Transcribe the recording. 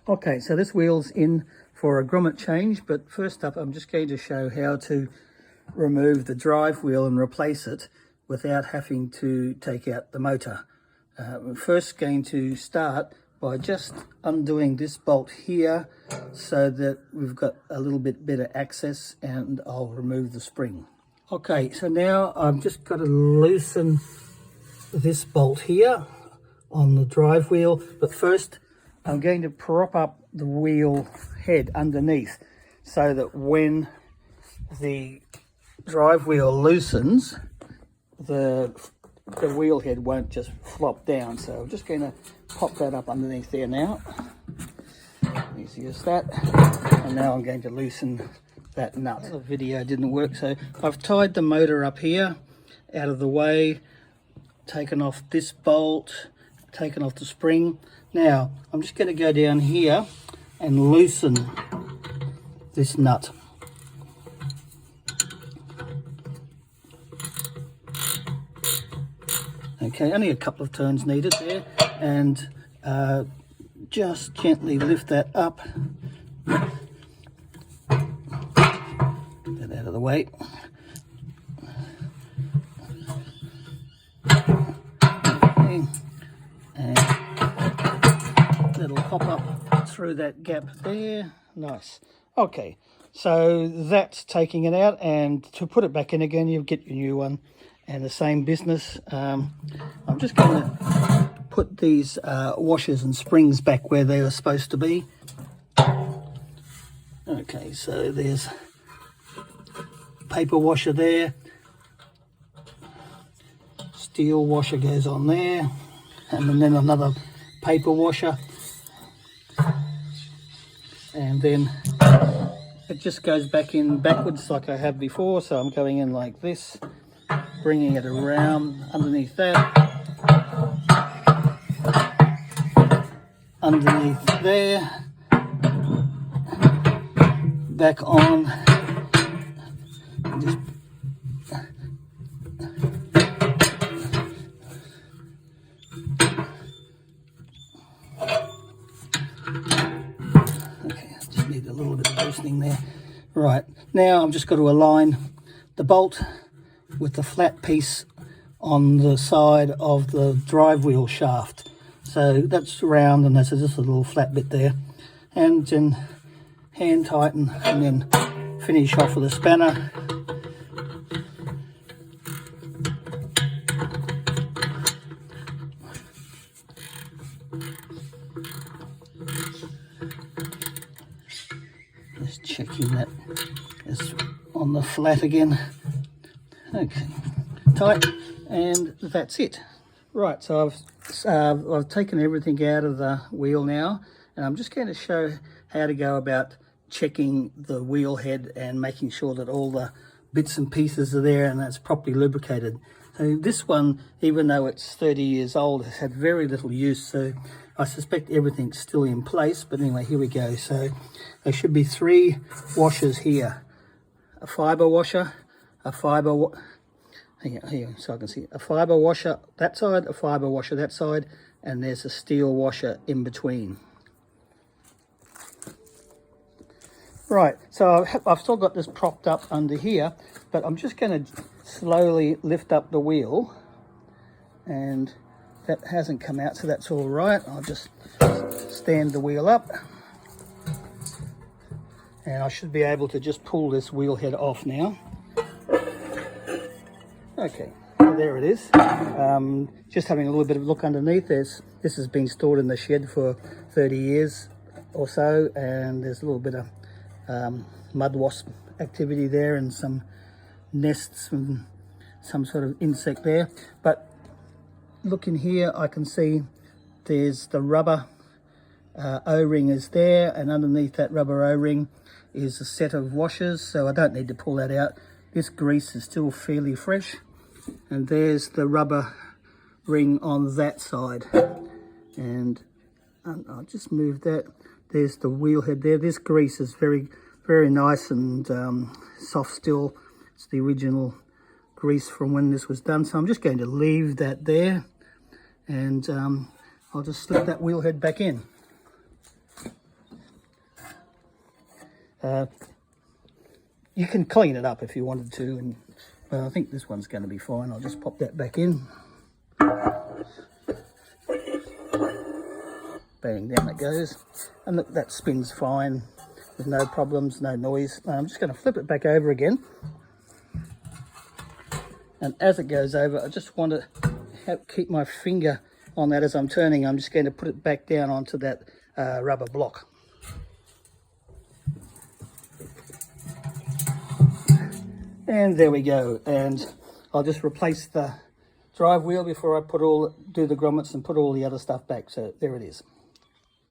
Okay, so this wheel's in for a grommet change, but first up I'm just going to show how to remove the drive wheel and replace it without having to take out the motor. We're first going to start by just undoing this bolt here so that we've got a little bit better access, and I'll remove the spring. Okay, so now I've just got to loosen this bolt here on the drive wheel, but first I'm going to prop up the wheel head underneath so that when the drive wheel loosens, the wheel head won't just flop down. So I'm just going to pop that up underneath there now. Easy as that. And now I'm going to loosen that nut. The video didn't work, so I've tied the motor up here out of the way, taken off this bolt, taken off the spring. Now I'm just going to go down here and loosen this nut. Okay, only a couple of turns needed there, and just gently lift that up. Get that out of the way. Okay. And that'll pop up through that gap there. Nice. Okay, so that's taking it out, and to put it back in again, you get your new one. And the same business. I'm just going to put these washers and springs back where they were supposed to be. Okay, so there's paper washer there, steel washer goes on there, and then another paper washer, and then it just goes back in backwards like I have before. So I'm going in like this, bringing it around underneath that, underneath there, back on, just okay, I just need a little bit of loosening there. Right, now I've just got to align the bolt with the flat piece on the side of the drive wheel shaft. So that's round, and there's just a little flat bit there. And then hand tighten and then finish off with a spanner. Just checking that it's on the flat again. Okay, tight, and that's it. Right, so I've taken everything out of the wheel now, and I'm just going to show how to go about checking the wheel head and making sure that all the bits and pieces are there and that's properly lubricated. So this one, even though it's 30 years old, has had very little use, so I suspect everything's still in place. But anyway, here we go. So there should be 3 washers here: a fibre washer, a fibre here, so I can see a fibre washer that side, a fibre washer that side, and there's a steel washer in between. Right, so I've still got this propped up under here, but I'm just going to slowly lift up the wheel, and that hasn't come out, so that's all right. I'll just stand the wheel up, and I should be able to just pull this wheel head off now. Okay, so there it is. Just having a little bit of a look underneath. This has been stored in the shed for 30 years or so, and there's a little bit of mud wasp activity there, and some nests and some sort of insect there. But look in here, I can see there's the rubber O-ring is there, and underneath that rubber O-ring is a set of washers, so I don't need to pull that out. This grease is still fairly fresh, and there's the rubber ring on that side, and I'll just move that. There's the wheel head there. This grease is very, very nice and soft still. It's the original grease from when this was done, so I'm just going to leave that there, and I'll just slip that wheel head back in. You can clean it up if you wanted to, and I think this one's going to be fine. I'll just pop that back in. Bang, down it goes. And look, that spins fine with no problems, no noise. I'm just going to flip it back over again. And as it goes over, I just want to keep my finger on that as I'm turning. I'm just going to put it back down onto that rubber block. And there we go. And I'll just replace the drive wheel before I do the grommets and put all the other stuff back. So there it is.